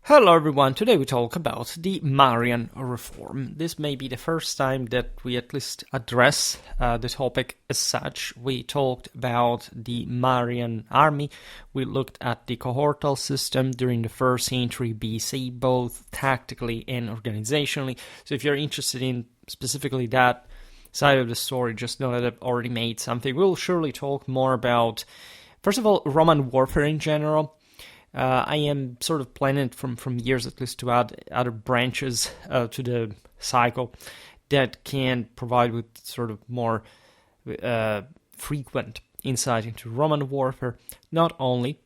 Hello everyone, today we talk about the Marian reform. This may be the first time that we at least address the topic as such. We talked about the Marian army, we looked at the cohortal system during the 1st century BC, both tactically and organizationally. So if you're interested in specifically that side of the story, just know that I've already made something. We'll surely talk more about, first of all, Roman warfare in general. I am sort of planning from years at least to add other branches to the cycle that can provide with sort of more frequent insight into Roman warfare. Not only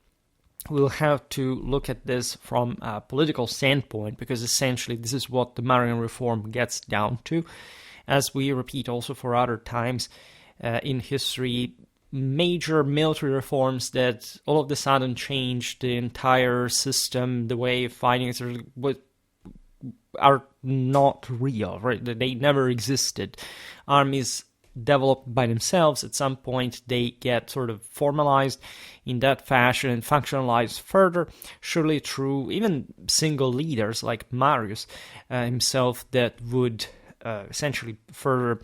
we'll have to look at this from a political standpoint, because essentially this is what the Marian reform gets down to. As we repeat also for other times in history, major military reforms that all of a sudden changed the entire system, the way of fighting are not real, right? They never existed. Armies develop by themselves. At some point, they get sort of formalized in that fashion and functionalized further, surely through even single leaders like Marius himself that would essentially further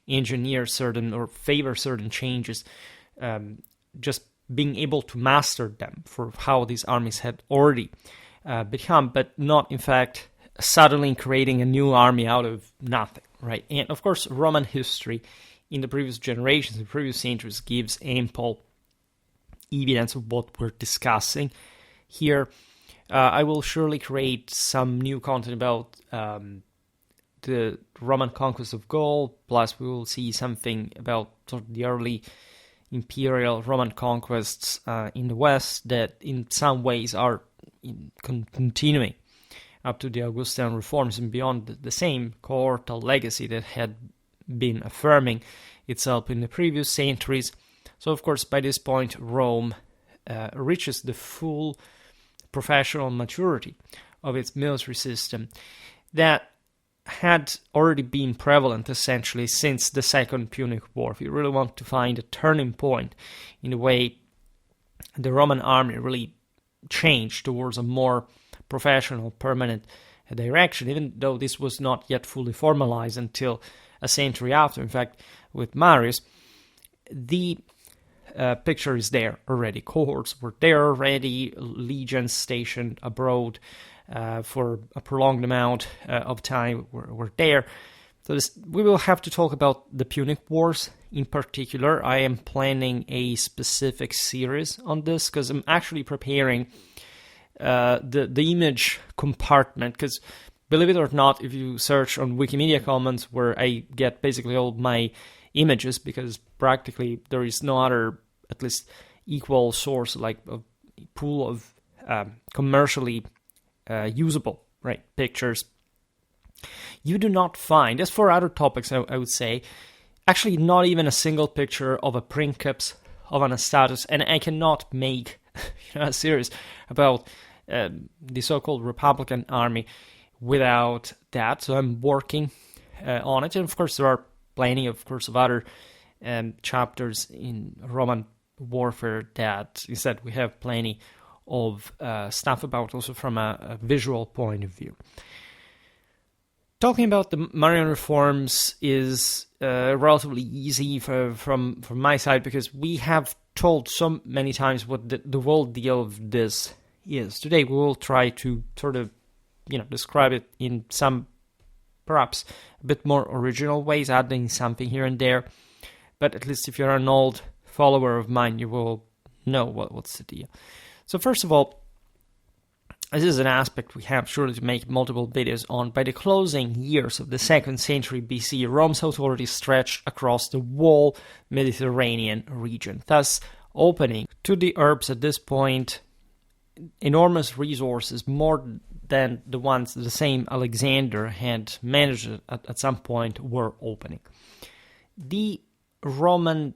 engineer certain or favor certain changes, just being able to master them for how these armies had already become, but not in fact suddenly creating a new army out of nothing, right? And of course, Roman history in the previous generations, the previous centuries, gives ample evidence of what we're discussing here. I will surely create some new content about the Roman conquest of Gaul, plus we will see something about sort of the early imperial Roman conquests in the West that in some ways are continuing up to the Augustan reforms and beyond, the same cohortal legacy that had been affirming itself in the previous centuries. So of course by this point Rome reaches the full professional maturity of its military system that had already been prevalent essentially since the Second Punic War. If you really want to find a turning point in the way the Roman army really changed towards a more professional, permanent direction, even though this was not yet fully formalized until a century after. In fact, with Marius, the picture is there already. Cohorts were there already, legions stationed abroad for a prolonged amount of time were there. So we will have to talk about the Punic Wars in particular. I am planning a specific series on this because I'm actually preparing the image compartment, because believe it or not, if you search on Wikimedia Commons, where I get basically all my images, because practically there is no other, at least equal source, like a pool of commercially usable, right, pictures, you do not find, as for other topics I would say, actually not even a single picture of a princeps, of an status, and I cannot make a series about the so-called Republican army without that. So I'm working on it, and of course there are plenty, of course, of other chapters in Roman warfare that instead we have plenty of stuff about, also from a visual point of view. Talking about the Marian reforms is relatively easy from my side, because we have told so many times what the whole deal of this is. Today we will try to sort of, describe it in some perhaps a bit more original ways, adding something here and there. But at least if you're an old follower of mine, you will know what's the deal. So first of all, this is an aspect we have surely to make multiple videos on. By the closing years of the 2nd century BC, Rome's authority stretched across the whole Mediterranean region, thus opening to the Arabs at this point enormous resources, more than the ones the same Alexander had managed at some point were opening. The Roman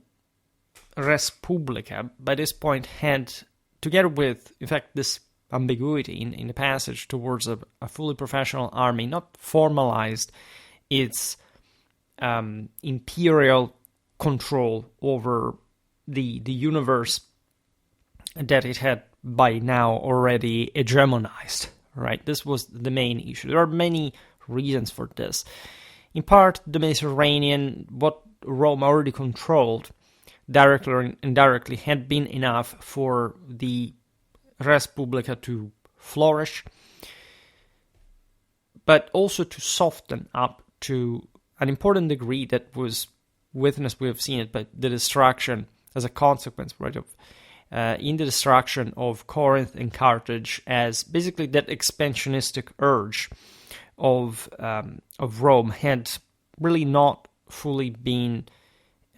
Respublica, by this point, had, together with, in fact, this ambiguity in the passage towards a fully professional army, not formalized its imperial control over the universe that it had by now already hegemonized, right? This was the main issue. There are many reasons for this. In part, the Mediterranean, what Rome already controlled, directly or indirectly, had been enough for the Res Publica to flourish, but also to soften up to an important degree that was witnessed, we have seen it, but the destruction as a consequence, right, of in the destruction of Corinth and Carthage, as basically that expansionistic urge of Rome had really not fully been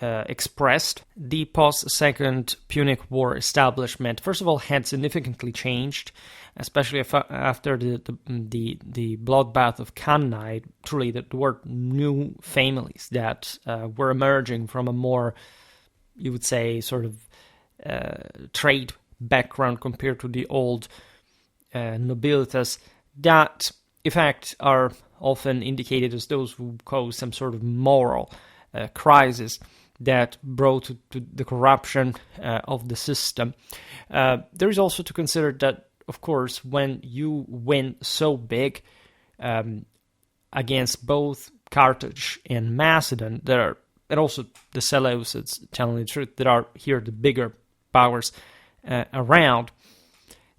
expressed. The post-Second Punic War establishment, first of all, had significantly changed, especially after the bloodbath of Cannae. Truly, there were new families that were emerging from a more, you would say, sort of trade background compared to the old nobilitas that, in fact, are often indicated as those who caused some sort of moral crisis that brought to the corruption of the system. There is also to consider that, of course, when you win so big against both Carthage and Macedon, and also the Seleucids, telling the truth, that are here the bigger powers around,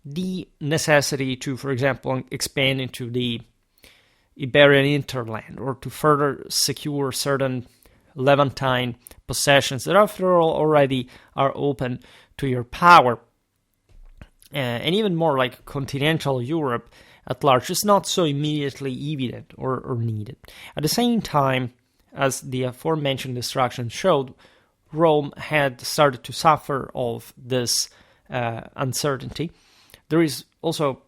the necessity to, for example, expand into the Iberian hinterland or to further secure certain Levantine possessions that, after all, already are open to your power, and even more like continental Europe at large, is not so immediately evident or needed. At the same time, as the aforementioned destruction showed, Rome had started to suffer of this uncertainty. There is also,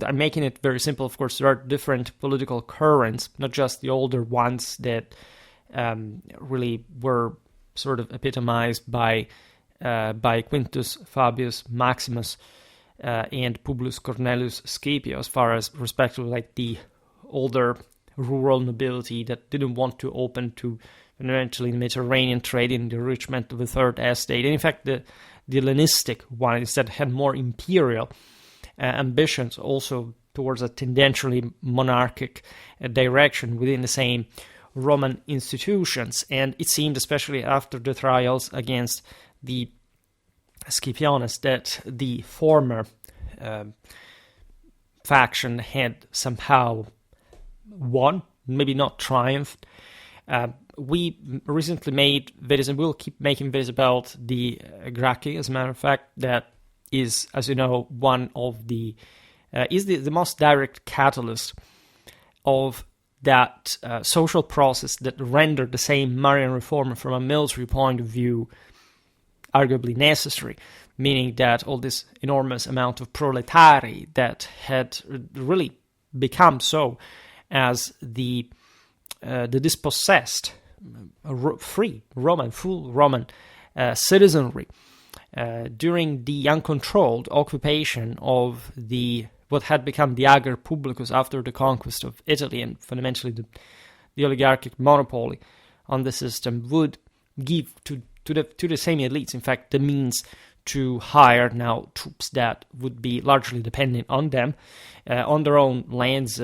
I'm making it very simple, of course, there are different political currents, not just the older ones that really were sort of epitomized by Quintus Fabius Maximus and Publius Cornelius Scipio, as far as respectively like the older rural nobility that didn't want to open to eventually the Mediterranean trade and the enrichment of the Third Estate. And in fact, the Hellenistic ones that had more imperial ambitions, also towards a tendentially monarchic direction within the same Roman institutions. And it seemed, especially after the trials against the Scipionists, that the former faction had somehow won, maybe not triumphed. We recently made videos, and we'll keep making videos about the Gracchi, as a matter of fact, that is, as you know, one of the most direct catalyst of that social process that rendered the same Marian reform from a military point of view arguably necessary, meaning that all this enormous amount of proletari that had really become so as the dispossessed, free Roman, full Roman citizenry during the uncontrolled occupation of what had become the ager publicus after the conquest of Italy, and fundamentally the oligarchic monopoly on the system, would give to the same elites, in fact, the means to hire now troops that would be largely dependent on them, on their own lands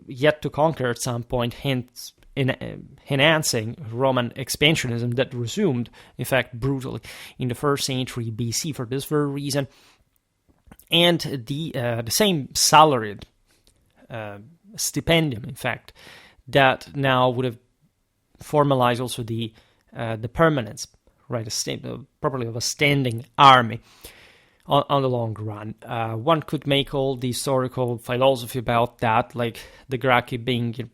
yet to conquer at some point, hence enhancing Roman expansionism that resumed, in fact, brutally in the 1st century BC for this very reason. And the same salaried stipendium, in fact, that now would have formalized also the permanence, right, properly of a standing army on the long run. One could make all the historical philosophy about that, like the Gracchi being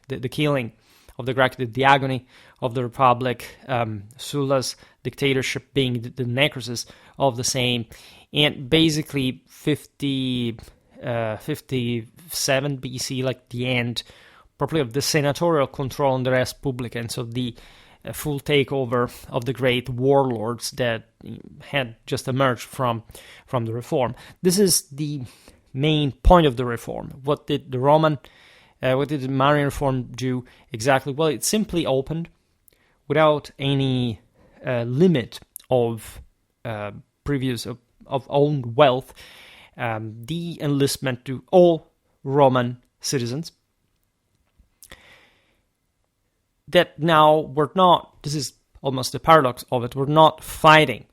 the killing of the Gracchi, the agony of the Republic, Sulla's dictatorship being the necrosis of the same, and basically 57 BC, like the end, properly of the senatorial control on the Res Publica, and so the full takeover of the great warlords that had just emerged from the reform. This is the main point of the reform. What did the Marian reform do exactly? Well, it simply opened without any limit of previous of owned wealth, the enlistment to all Roman citizens that now were not, this is almost the paradox of it, were not fighting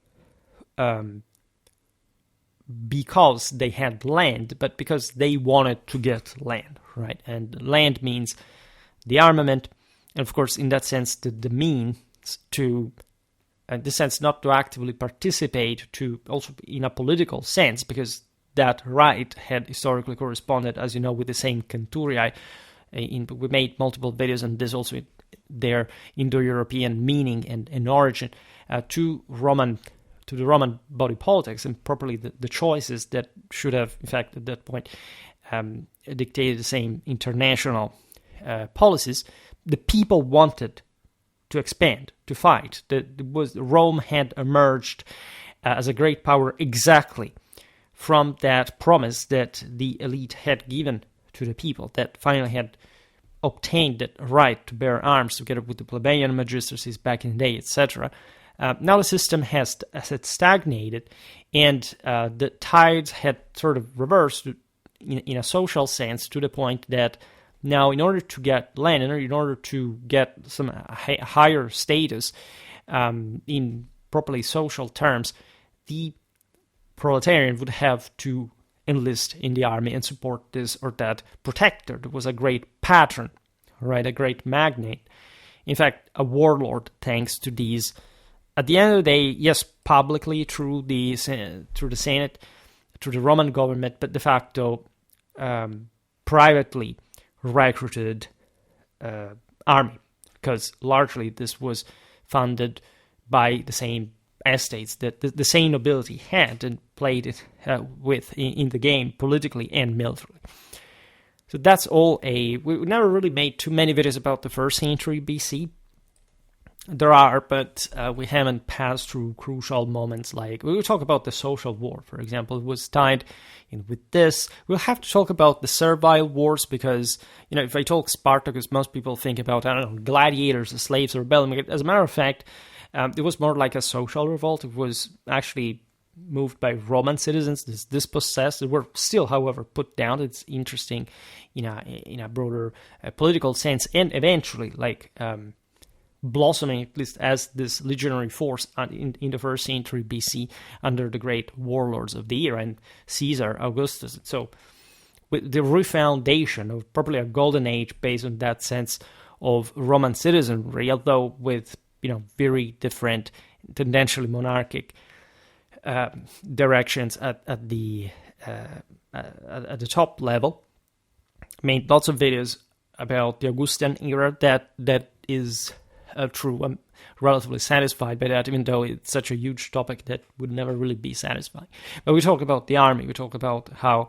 because they had land, but because they wanted to get land, right? And land means the armament, and of course, in that sense, the means to, in the sense, not to actively participate, to also in a political sense, because that right had historically corresponded, as you know, with the same centuriae. We made multiple videos on this also, their Indo-European meaning and origin to the Roman body politics, and properly the choices that should have, in fact, at that point, dictated the same international policies. The people wanted to expand, to fight. Rome had emerged as a great power exactly from that promise that the elite had given to the people, that finally had obtained that right to bear arms together with the plebeian magistracies back in the day, etc. Now the system has stagnated, and the tides had sort of reversed in a social sense, to the point that now, in order to get land, in order to get some higher status in properly social terms, the proletarian would have to enlist in the army and support this or that protector. There was a great patron, right? A great magnate. In fact, a warlord, thanks to these. At the end of the day, yes, publicly through the Senate, through the Roman government, but de facto privately recruited army, because largely this was funded by the same estates that the same nobility had and played it with in the game politically and militarily. So that's all we never really made too many videos about the 1st century BC. There are, but we haven't passed through crucial moments like, we will talk about the social war, for example. It was tied in with this. We'll have to talk about the servile wars because, if I talk Spartacus, most people think about, I don't know, gladiators, the slaves, rebellion. As a matter of fact, it was more like a social revolt. It was actually moved by Roman citizens, dispossessed. They were still, however, put down. It's interesting in a broader political sense, and eventually, blossoming at least as this legionary force in the 1st century BC under the great warlords of the era and Caesar, Augustus. So with the refoundation of probably a golden age based on that sense of Roman citizenry, although with very different, tendentially monarchic directions at the top level. I made lots of videos about the Augustan era. That is true. I'm relatively satisfied by that, even though it's such a huge topic that would never really be satisfying. But we talk about the army. We talk about how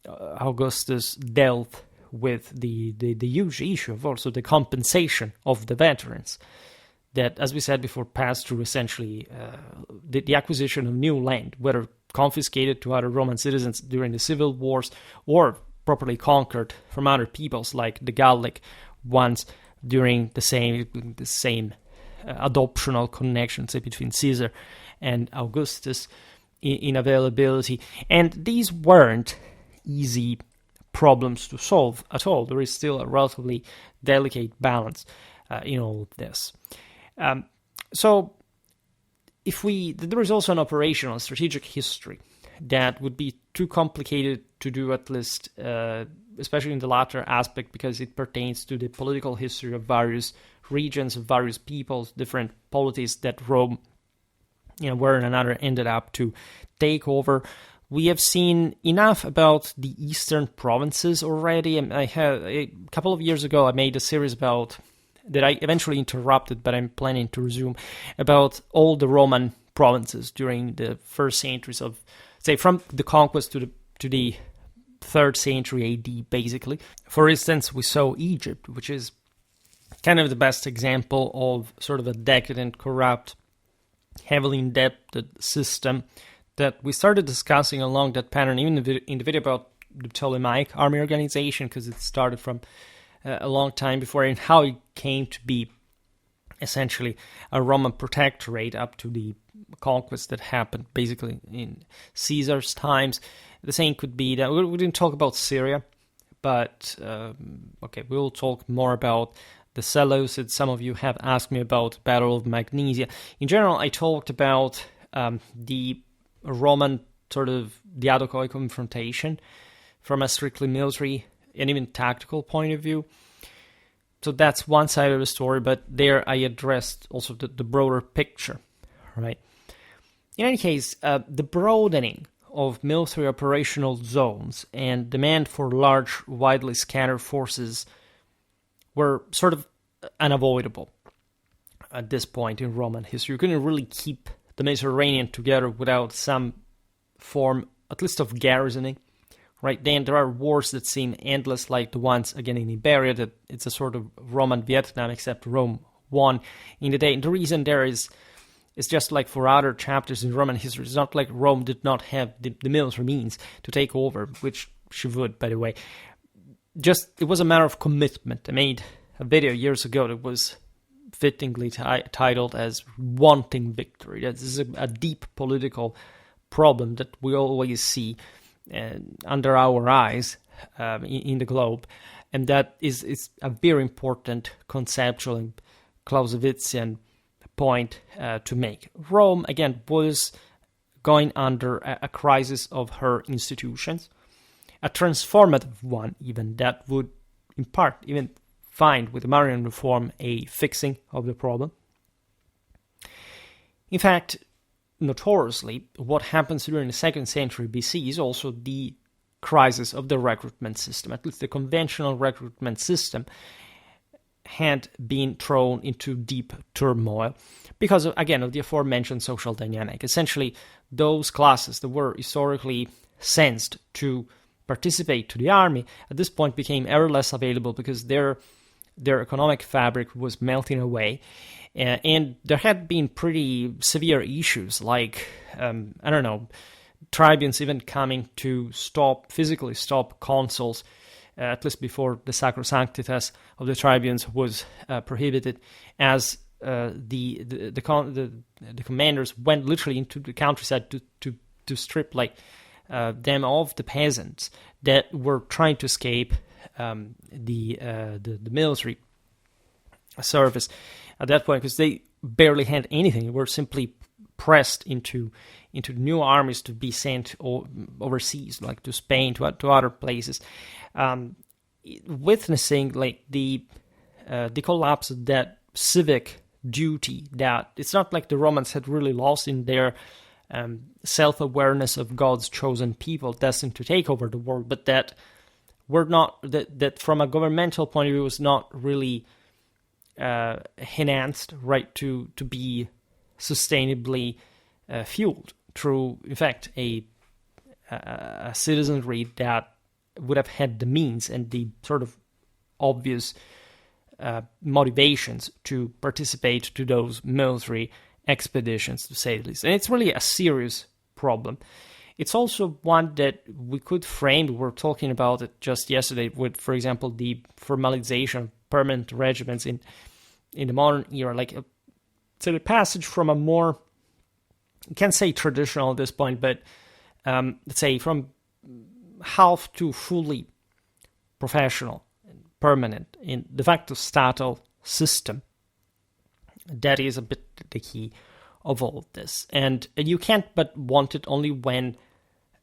Augustus dealt with the huge issue of also the compensation of the veterans. That, as we said before, passed through essentially the acquisition of new land, whether confiscated to other Roman citizens during the civil wars or properly conquered from other peoples like the Gallic ones during the same adoptional connection, say, between Caesar and Augustus in availability. And these weren't easy problems to solve at all. There is still a relatively delicate balance in all of this. So there is also an operational strategic history that would be too complicated to do, at least, especially in the latter aspect, because it pertains to the political history of various regions, of various peoples, different polities that Rome, one and another ended up to take over. We have seen enough about the eastern provinces already. I had a couple of years ago, I made a series about that I eventually interrupted, but I'm planning to resume, about all the Roman provinces during the first centuries of, say, from the conquest to the 3rd century AD, basically. For instance, we saw Egypt, which is kind of the best example of sort of a decadent, corrupt, heavily indebted system that we started discussing along that pattern, even in the video about the Ptolemaic army organization, because it started from a long time before, and how it came to be essentially a Roman protectorate up to the conquest that happened basically in Caesar's times. The same could be that we didn't talk about Syria, but okay, we'll talk more about the Seleucids. Some of you have asked me about Battle of Magnesia. In general, I talked about the Roman sort of diadochoi confrontation from a strictly military and even tactical point of view. So that's one side of the story, but there I addressed also the broader picture, right? In any case, the broadening of military operational zones and demand for large, widely scattered forces were sort of unavoidable at this point in Roman history. You couldn't really keep the Mediterranean together without some form, at least of garrisoning, right? Then there are wars that seem endless, like the ones, again, in Iberia, that it's a sort of Roman Vietnam, except Rome won in the day. And the reason there is, it's just like for other chapters in Roman history, it's not like Rome did not have the military means to take over, which she would, by the way. Just, it was a matter of commitment. I made a video years ago that was fittingly titled as Wanting Victory. This is a deep political problem that we always see under our eyes in the globe, and that is a very important conceptual and Clausewitzian point to make. Rome, again, was going under a crisis of her institutions, a transformative one even, that would in part even find with the Marian reform a fixing of the problem. In fact, notoriously, what happens during the 2nd century BC is also the crisis of the recruitment system. At least the conventional recruitment system had been thrown into deep turmoil because, again, of the aforementioned social dynamic. Essentially, those classes that were historically sensed to participate to the army at this point became ever less available because their economic fabric was melting away. And there had been pretty severe issues like, tribunes even coming to physically stop consuls, at least before the sacrosanctitas of the tribunes was prohibited, as the commanders went literally into the countryside to strip them of the peasants that were trying to escape the military service at that point, because they barely had anything. They were simply pressed into new armies to be sent overseas, like to Spain, to other places, witnessing the collapse of that civic duty that it's not like the Romans had really lost in their self-awareness of God's chosen people destined to take over the world, but that that from a governmental point of view was not really enhanced, right, to be sustainably fueled through, in fact, a citizenry that would have had the means and the sort of obvious motivations to participate to those military expeditions, to say the least. And it's really a serious problem. It's also one that we could frame, we were talking about it just yesterday with, for example, the formalization of permanent regiments in the modern era. So the passage from a more, you can't say traditional at this point, but let's say from half to fully professional and permanent in de facto statal system. That is a bit the key of all of this. And you can't but want it only when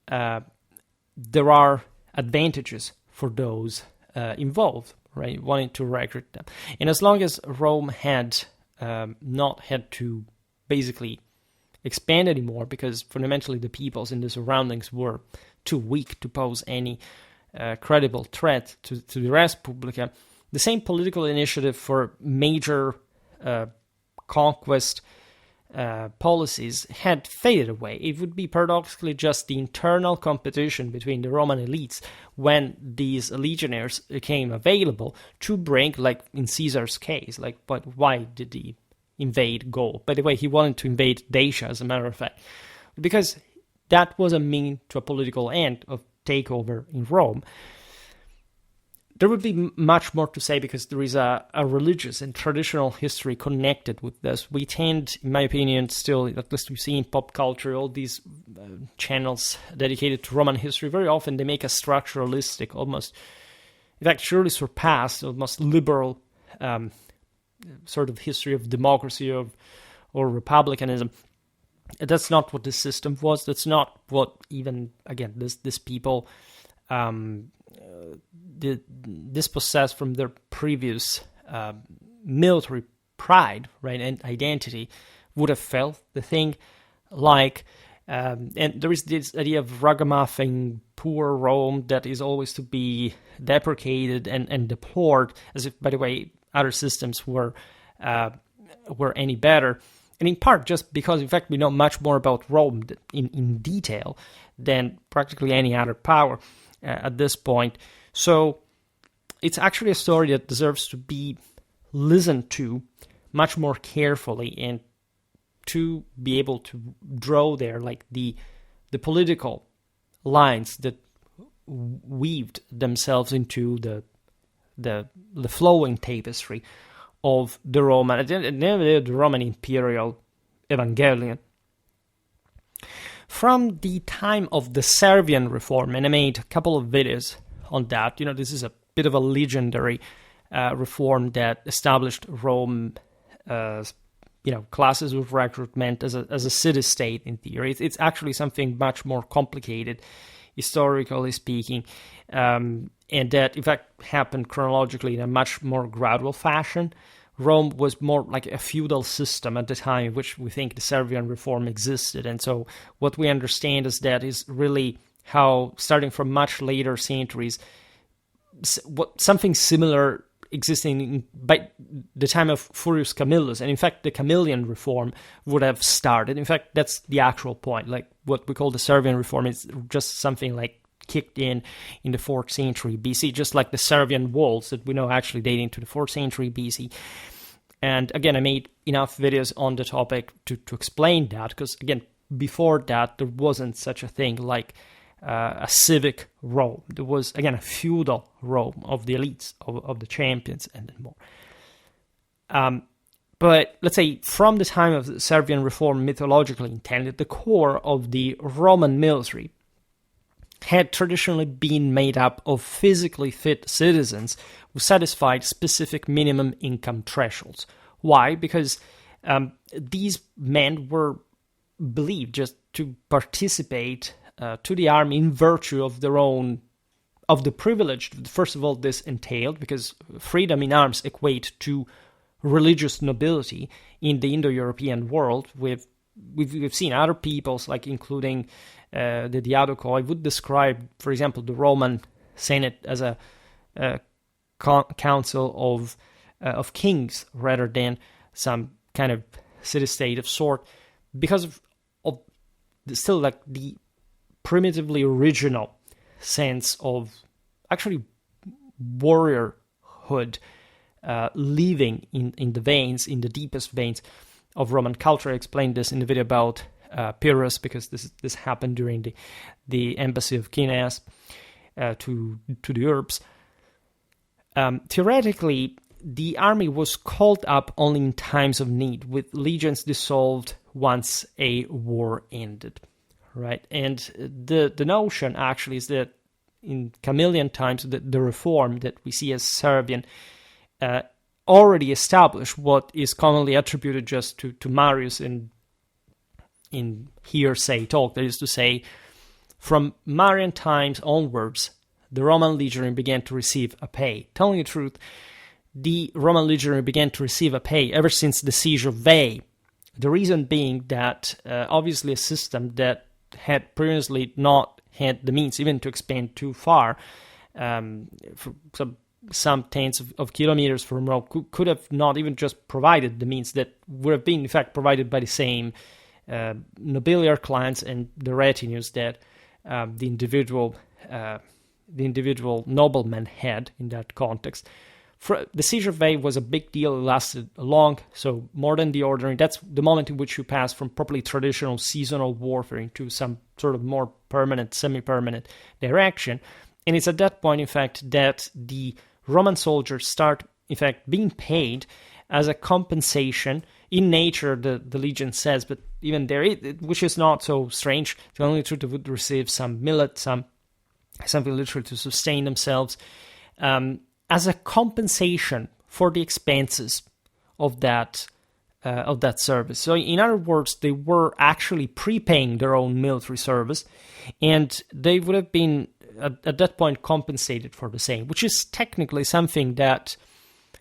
there are advantages for those involved, right, wanting to recruit them. And as long as Rome had not had to basically expand anymore, because fundamentally the peoples in the surroundings were too weak to pose any credible threat to the res publica, the same political initiative for major conquest policies had faded away. It would be paradoxically just the internal competition between the Roman elites when these legionaries became available to bring, like in Caesar's case, but why did he invade Gaul? By the way, he wanted to invade Dacia, as a matter of fact, because that was a mean to a political end of takeover in Rome. there would be much more to say because there is a religious and traditional history connected with this. We tend, in my opinion, still, at least we see in pop culture, all these channels dedicated to Roman history, very often they make a structuralistic, almost, in fact, surely surpassed, almost liberal sort of history of democracy or republicanism. That's not what this system was. That's not what even, again, this people dispossessed from their previous military pride, right, and identity would have felt. The thing like, and there is this idea of ragamuffin poor Rome that is always to be deprecated and deplored, as if, by the way, other systems were any better. And in part just because, in fact, we know much more about Rome in detail than practically any other power at this point. So it's actually a story that deserves to be listened to much more carefully and to be able to draw there like the political lines that weaved themselves into the flowing tapestry of the Roman, at the end of the day, the Roman imperial Evangelion. From the time of the Servian reform, and I made a couple of videos on that, this is a bit of a legendary reform that established Rome as, classes of recruitment as a city-state in theory. It's actually something much more complicated, historically speaking, and that, in fact, happened chronologically in a much more gradual fashion. Rome was more like a feudal system at the time in which we think the Servian reform existed. And so what we understand is that is really how, starting from much later centuries, something similar existing by the time of Furius Camillus, and in fact the Camillian reform would have started. In fact, that's the actual point. Like what we call the Servian reform is just something like kicked in the 4th century BC, just like the Servian walls that we know actually dating to the 4th century BC. And again, I made enough videos on the topic to explain that, because again, before that, there wasn't such a thing like a civic Rome. There was, again, a feudal Rome of the elites, of the champions, and more. But let's say from the time of the Servian reform, mythologically intended, the core of the Roman military had traditionally been made up of physically fit citizens who satisfied specific minimum income thresholds. Why? Because these men were believed just to participate to the army in virtue of their own, of the privilege, first of all, this entailed, because freedom in arms equate to religious nobility in the Indo-European world. We've seen other peoples, like including the Diadochoi, would describe, for example, the Roman Senate as a council of kings rather than some kind of city-state of sort, because of still like the primitively original sense of actually warriorhood living in the veins, in the deepest veins of Roman culture. I explained this in the video about Pyrrhus, because this happened during the embassy of Kineas to the Urbs. Theoretically, the army was called up only in times of need, with legions dissolved once a war ended, right? And the notion actually is that in Camillian times, the reform that we see as Servian already established what is commonly attributed just to Marius in hearsay talk. That is to say, from Marian times onwards, the Roman legionary began to receive a pay. Telling the truth, the Roman legionary began to receive a pay ever since the siege of Veii. The reason being that obviously a system that had previously not had the means even to expand too far, for some tens of kilometers from Rome, could have not even just provided the means that would have been in fact provided by the same nobiliar clans and the retinues that the individual noblemen had in that context. The siege of Veii was a big deal. It lasted long, so more than the ordinary. That's the moment in which you pass from properly traditional seasonal warfare into some sort of more permanent, semi-permanent direction. And it's at that point, in fact, that the Roman soldiers start, in fact, being paid as a compensation. In nature, the legion says, but even there, which is not so strange, the only truth they would receive some millet, something literally to sustain themselves, as a compensation for the expenses of that service. So in other words, they were actually prepaying their own military service, and they would have been at that point compensated for the same, which is technically something that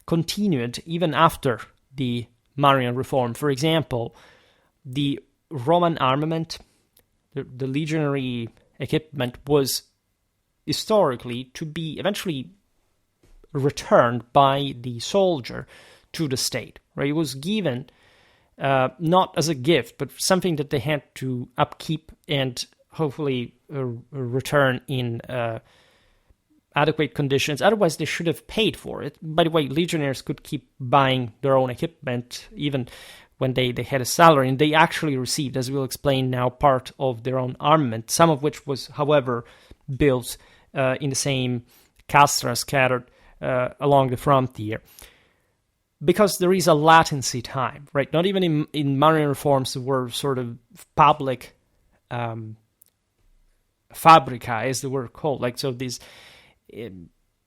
continued even after the Marian reform. For example, the Roman armament, the legionary equipment, was historically to be eventually returned by the soldier to the state. Right? It was given not as a gift, but something that they had to upkeep and hopefully return in adequate conditions. Otherwise, they should have paid for it. By the way, legionnaires could keep buying their own equipment even when they had a salary, and they actually received, as we'll explain now, part of their own armament, some of which was, however, built in the same castra scattered along the frontier. Because there is a latency time, right? Not even in Marian reforms were sort of public fabrica, as they were called. Like, so these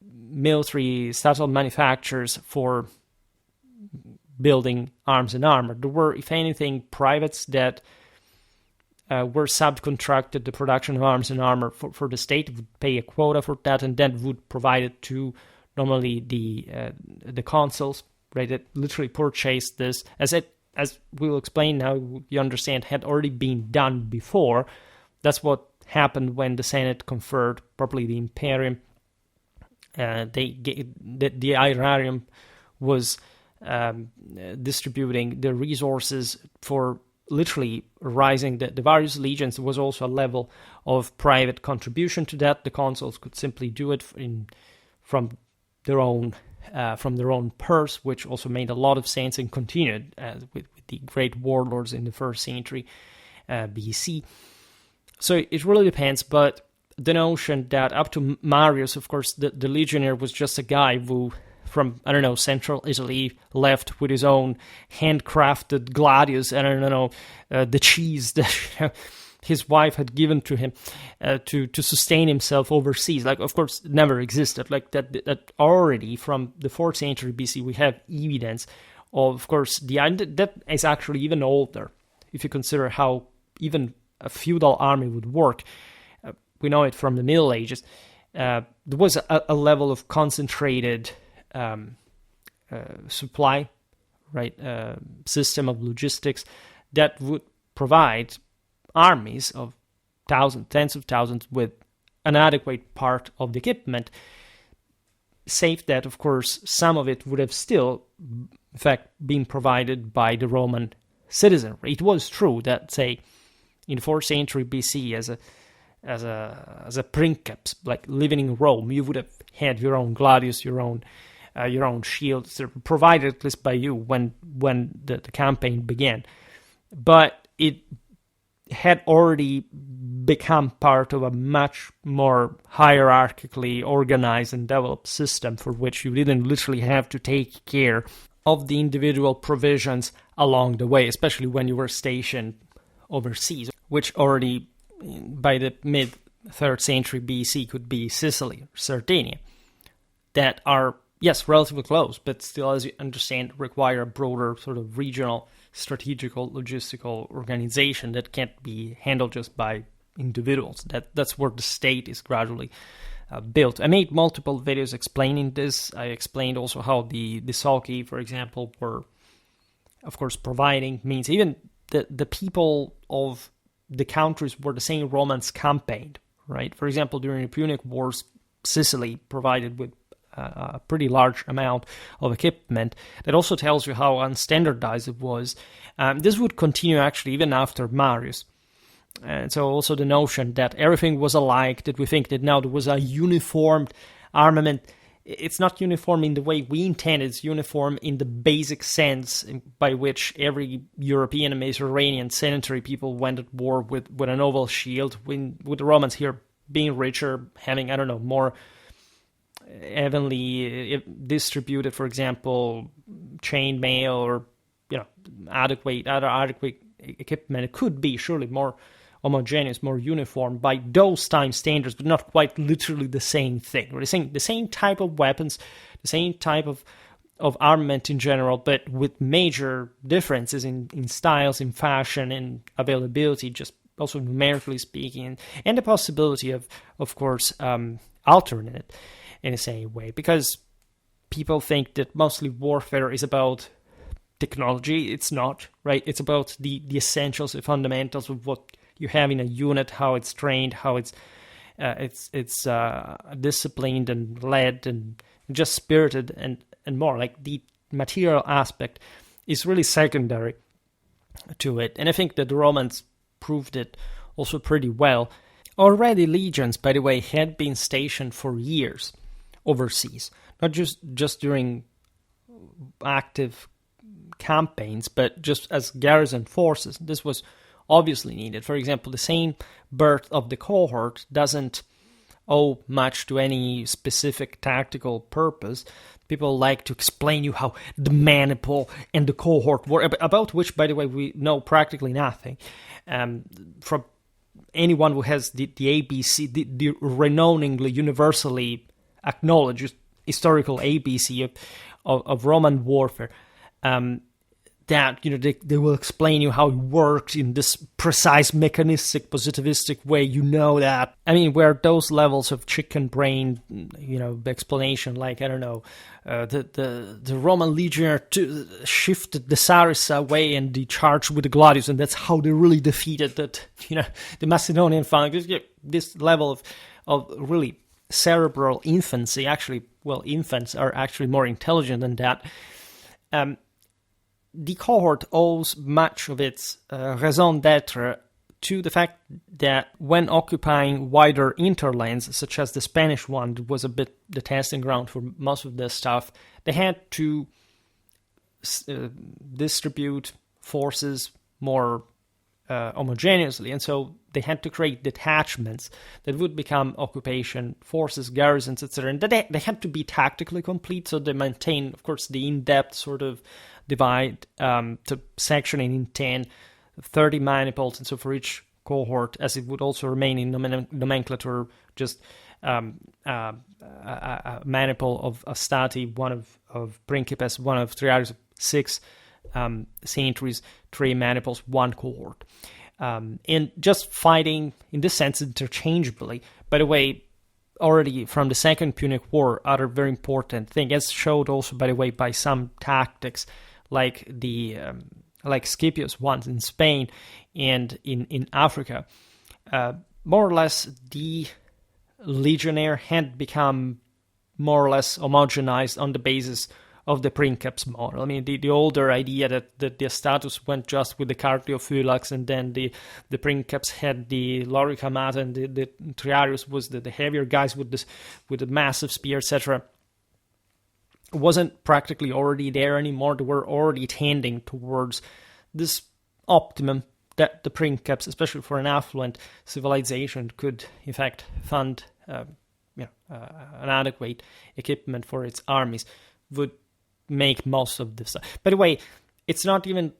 military statal manufacturers for building arms and armor. There were, if anything, privates that were subcontracted the production of arms and armor for the state, would pay a quota for that, and then would provide it to normally the consuls, right? That literally purchased this, as we'll explain now, you understand, had already been done before. That's what happened when the Senate conferred properly the imperium. The aerarium was distributing the resources for literally rising the various legions. There was also a level of private contribution to that. The consuls could simply do it from their own purse, which also made a lot of sense and continued with the great warlords in the 1st century BC. So it really depends, but the notion that up to Marius, of course, the legionnaire was just a guy who, from, I don't know, central Italy, left with his own handcrafted gladius, and I don't know, the cheese that his wife had given to him to sustain himself overseas. Like, of course, it never existed. Like, that already from the 4th century BC, we have evidence of course, that is actually even older, if you consider how even a feudal army would work. We know it from the Middle Ages. There was a level of concentrated supply, right, system of logistics that would provide armies of thousands, tens of thousands with an adequate part of the equipment, save that, of course, some of it would have still, in fact, been provided by the Roman citizenry. It was true that, say, in the 4th century BC, as a princeps, like living in Rome, you would have had your own gladius, your own shields, provided at least by you when the campaign began. But it had already become part of a much more hierarchically organized and developed system, for which you didn't literally have to take care of the individual provisions along the way, especially when you were stationed overseas, which already by the mid-3rd century BC could be Sicily or Sardinia, that are, yes, relatively close, but still, as you understand, require a broader sort of regional, strategical, logistical organization that can't be handled just by individuals. That's where the state is gradually built. I made multiple videos explaining this. I explained also how the Salci, for example, were, of course, providing means. Even the people of the countries where the same Romans campaigned, right? For example, during the Punic Wars, Sicily provided with a pretty large amount of equipment. That also tells you how unstandardized it was. This would continue actually even after Marius. And so also the notion that everything was alike, that we think that now there was a uniformed armament. It's not uniform in the way we intend. It's uniform in the basic sense by which every European and Mediterranean sedentary people went at war with an oval shield. With the Romans here, being richer, having, I don't know, more evenly distributed, for example, chain mail or, adequate equipment. It could be surely more homogeneous, more uniform by those time standards, but not quite literally the same thing. We're saying the same type of weapons, the same type of armament in general, but with major differences in styles, in fashion, in availability, just also numerically speaking, and the possibility of course, altering it in the same way, because people think that mostly warfare is about technology. It's not, right? It's about the essentials, the fundamentals of what you have in a unit, how it's trained, how it's disciplined and led and just spirited and more. Like the material aspect is really secondary to it. And I think that the Romans proved it also pretty well. Already legions, by the way, had been stationed for years overseas, not just during active campaigns, but just as garrison forces. This was obviously needed. For example, the same birth of the cohort doesn't owe much to any specific tactical purpose. People like to explain you how the maniple and the cohort were, about which, by the way, we know practically nothing. From anyone who has the ABC, the renowningly, universally acknowledged historical ABC of Roman warfare, that they will explain you how it works in this precise mechanistic positivistic way. That, I mean, where those levels of chicken brain, explanation, like, I don't know, the Roman legionnaire shifted the Sarissa away and they charged with the gladius, and that's how they really defeated the Macedonian phalanx. This level of really cerebral infancy. Actually, well, infants are actually more intelligent than that. The cohort owes much of its raison d'etre to the fact that when occupying wider interlands, such as the Spanish one, that was a bit the testing ground for most of this stuff, they had to distribute forces more homogeneously, and so they had to create detachments that would become occupation forces, garrisons, etc. And they had to be tactically complete, so they maintain, of course, the in-depth sort of divide to sectioning in 10, 30 maniples, and so for each cohort, as it would also remain in nomenclature, just a maniple of Astati, one of Principes, one of Triaris, 6 centuries, 3 maniples, 1 cohort. And just fighting, in this sense, interchangeably. By the way, already from the Second Punic War, other very important thing, as showed also, by the way, by some tactics, like like Scipio's ones in Spain and in Africa, more or less the legionnaire had become more or less homogenized on the basis of the Princeps model. I mean, the older idea that the status went just with the Cardiophylax, and then the Princeps had the Loricamata, and the Triarius was the heavier guys with the massive spear, etc., wasn't practically already there anymore. They were already tending towards this optimum that the Princeps, especially for an affluent civilization, could in fact fund an adequate equipment for its armies, would make most of this. By the way, it's not even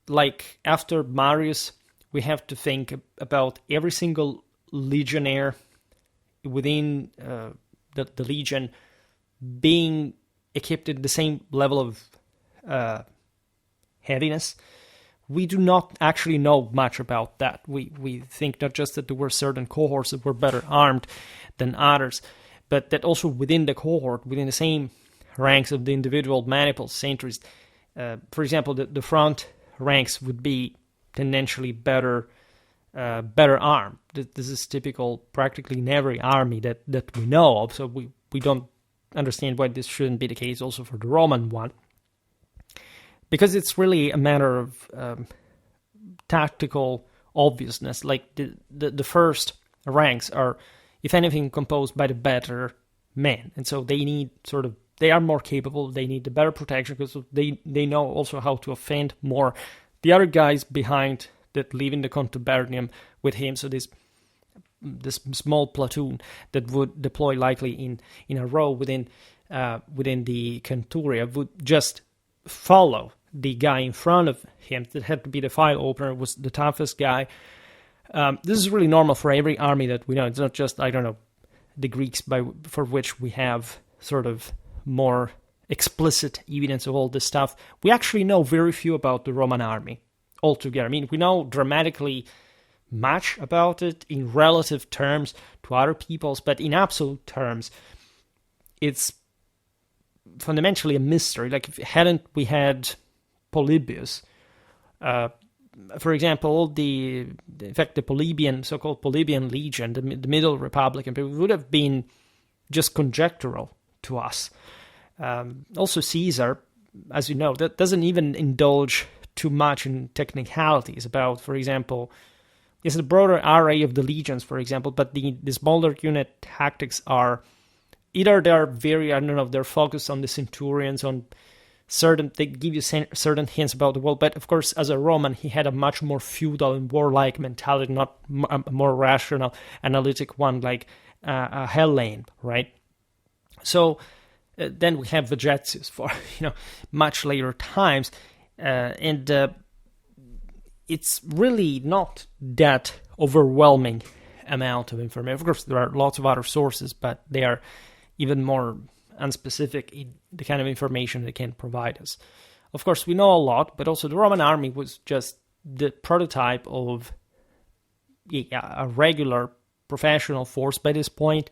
like after Marius, we have to think about every single legionnaire within the legion being equipped at the same level of heaviness. We do not actually know much about that. We think not just that there were certain cohorts that were better armed than others, but that also within the cohort, within the same ranks of the individual maniples, centuries, for example, the front ranks would be tendentially better armed. This is typical practically in every army that we know of, so we don't understand why this shouldn't be the case also for the Roman one, because it's really a matter of tactical obviousness. Like the first ranks are, if anything, composed by the better men, and so they are more capable, they need the better protection because they know also how to offend more the other guys behind that live in the contubernium with him. So this this small platoon that would deploy likely in a row within the Centuria would just follow the guy in front of him that had to be the file opener, was the toughest guy. This is really normal for every army that we know. It's not just, I don't know, the Greeks for which we have sort of more explicit evidence of all this stuff. We actually know very few about the Roman army altogether. I mean, we know dramatically much about it in relative terms to other peoples, but in absolute terms, it's fundamentally a mystery. Like, if hadn't we had Polybius, for example, the Polybian, so-called Polybian legion, the Middle Republican people, would have been just conjectural to us. Also, Caesar, as you know, that doesn't even indulge too much in technicalities about, for example, it's a broader array of the legions, for example, but the smaller unit tactics are either they're very, I don't know, they're focused on the centurions, on certain, they give you certain hints about the world, but of course, as a Roman, he had a much more feudal and warlike mentality, not a more rational, analytic one like a Hellene, right? So then we have Vegetius for, much later times, and it's really not that overwhelming amount of information. Of course, there are lots of other sources, but they are even more unspecific in the kind of information they can provide us. Of course, we know a lot, but also the Roman army was just the prototype of a regular professional force by this point,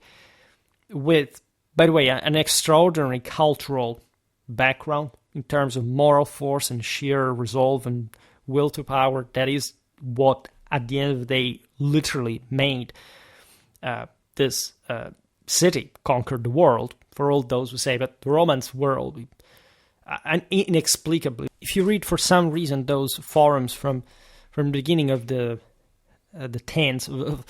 with, by the way, an extraordinary cultural background in terms of moral force and sheer resolve and will to power. That is what, at the end of the day, literally made this city conquer the world, for all those who say that the Romans were inexplicably. If you read, for some reason, those forums from the beginning of the 10s of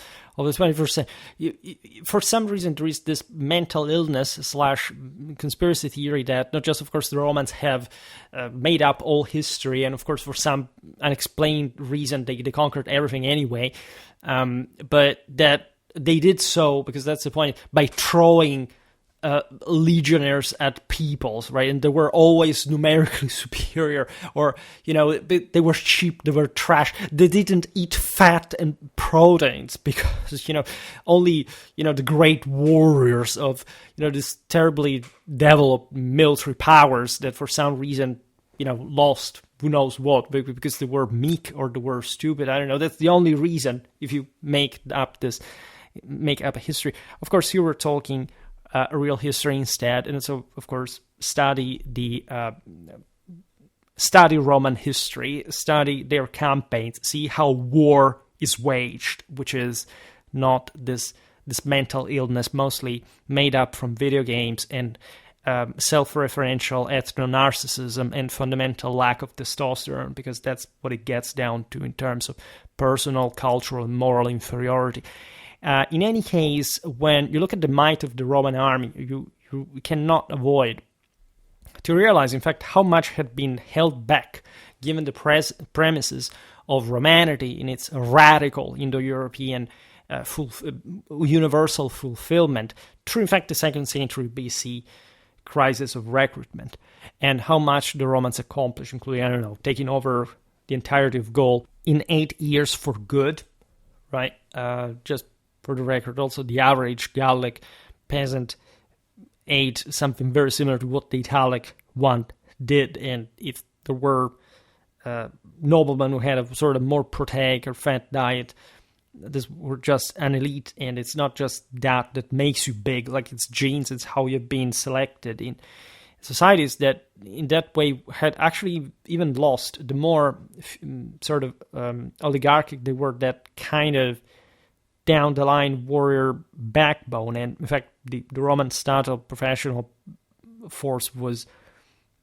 the 21st century, for some reason there is this mental illness / conspiracy theory that not just, of course, the Romans have made up all history, and of course for some unexplained reason they conquered everything anyway, but that they did so, because that's the point, by throwing legionnaires at peoples, right? And they were always numerically superior, or, they were cheap, they were trash, they didn't eat fat and proteins, because, only, the great warriors of, this terribly developed military powers that for some reason, lost who knows what, because they were meek or they were stupid, I don't know. That's the only reason, if you make up a history. Of course, you were talking a real history instead, and so, of course, study Roman history, study their campaigns, see how war is waged, which is not this mental illness mostly made up from video games and self-referential ethno-narcissism and fundamental lack of testosterone, because that's what it gets down to in terms of personal, cultural, and moral inferiority. In any case, when you look at the might of the Roman army, you cannot avoid to realize, in fact, how much had been held back given the premises of Romanity in its radical Indo-European universal fulfillment through, in fact, the 2nd century BC crisis of recruitment, and how much the Romans accomplished, including, taking over the entirety of Gaul in 8 years for good, right? Just for the record, also the average Gallic peasant ate something very similar to what the Italic one did, and if there were noblemen who had a sort of more proteic or fat diet, this were just an elite, and it's not just that makes you big, like it's genes, it's how you've been selected in societies that in that way had actually even lost, the more sort of oligarchic they were, that kind of down the line warrior backbone. And in fact, the Roman style professional force was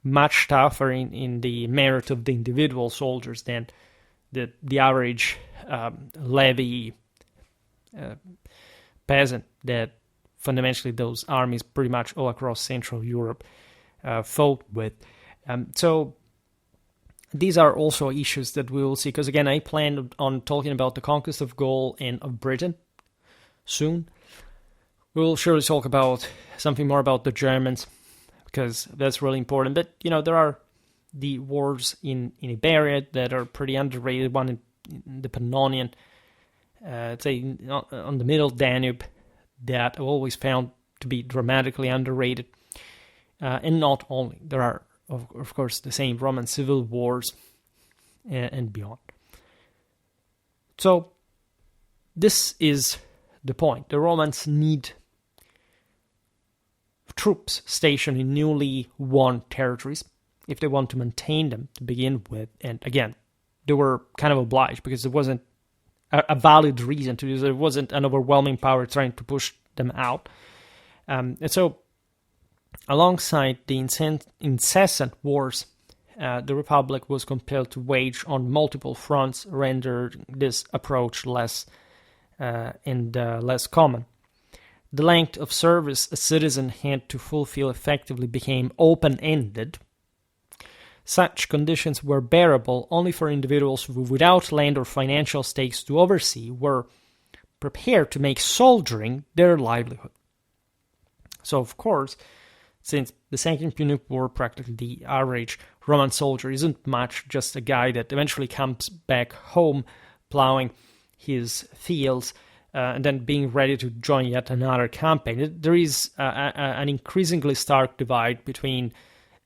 much tougher in the merit of the individual soldiers than the average levy peasant that fundamentally those armies pretty much all across Central Europe fought with. So these are also issues that we will see, because again, I planned on talking about the conquest of Gaul and of Britain, soon. We'll surely talk about something more about the Germans, because that's really important. But, there are the wars in Iberia that are pretty underrated. One in the Pannonian, say on the middle Danube, that I've always found to be dramatically underrated. And not only. There are, of course, the same Roman civil wars and beyond. So, this is the point. The Romans need troops stationed in newly won territories if they want to maintain them to begin with. And again, they were kind of obliged because there wasn't a valid reason to do. There wasn't an overwhelming power trying to push them out. And so, alongside the incessant wars, the Republic was compelled to wage on multiple fronts, rendering this approach less common. The length of service a citizen had to fulfill effectively became open-ended. Such conditions were bearable only for individuals who, without land or financial stakes to oversee, were prepared to make soldiering their livelihood. So, of course, since the Second Punic War, practically the average Roman soldier isn't much, just a guy that eventually comes back home plowing his fields and then being ready to join yet another campaign. There is an increasingly stark divide between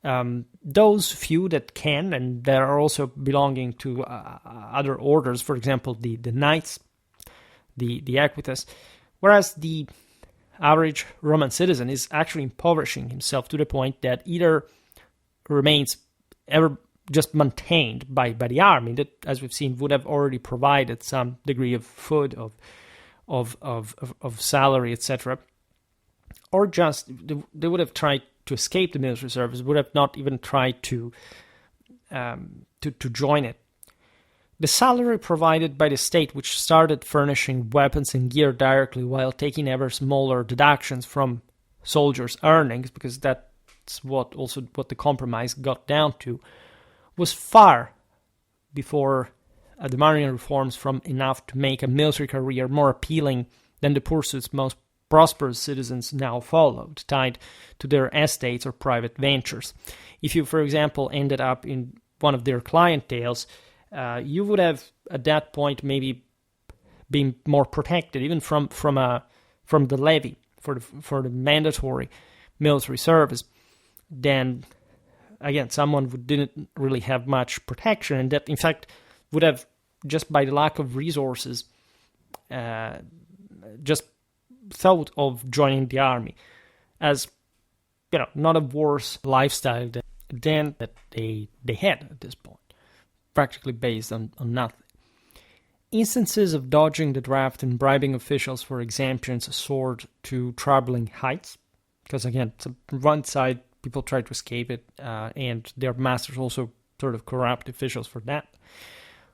those few that can, and that are also belonging to other orders, for example, the knights, the equites, whereas the average Roman citizen is actually impoverishing himself to the point that either remains ever just maintained by the army that, as we've seen, would have already provided some degree of food, of salary, etc., or just they would have tried to escape the military service, would have not even tried to join it. The salary provided by the state, which started furnishing weapons and gear directly while taking ever smaller deductions from soldiers' earnings, because that's what the compromise got down to, was far before the Marian reforms from enough to make a military career more appealing than the pursuits most prosperous citizens now followed, tied to their estates or private ventures. If you, for example, ended up in one of their clienteles, you would have at that point maybe been more protected, even from the levy for the mandatory military service, than again someone who didn't really have much protection, and that in fact would have, just by the lack of resources, just thought of joining the army as not a worse lifestyle than that they had at this point, practically based on nothing. Instances of dodging the draft and bribing officials for exemptions soared to troubling heights, because again, on one side, people try to escape it, and their masters also sort of corrupt officials for that,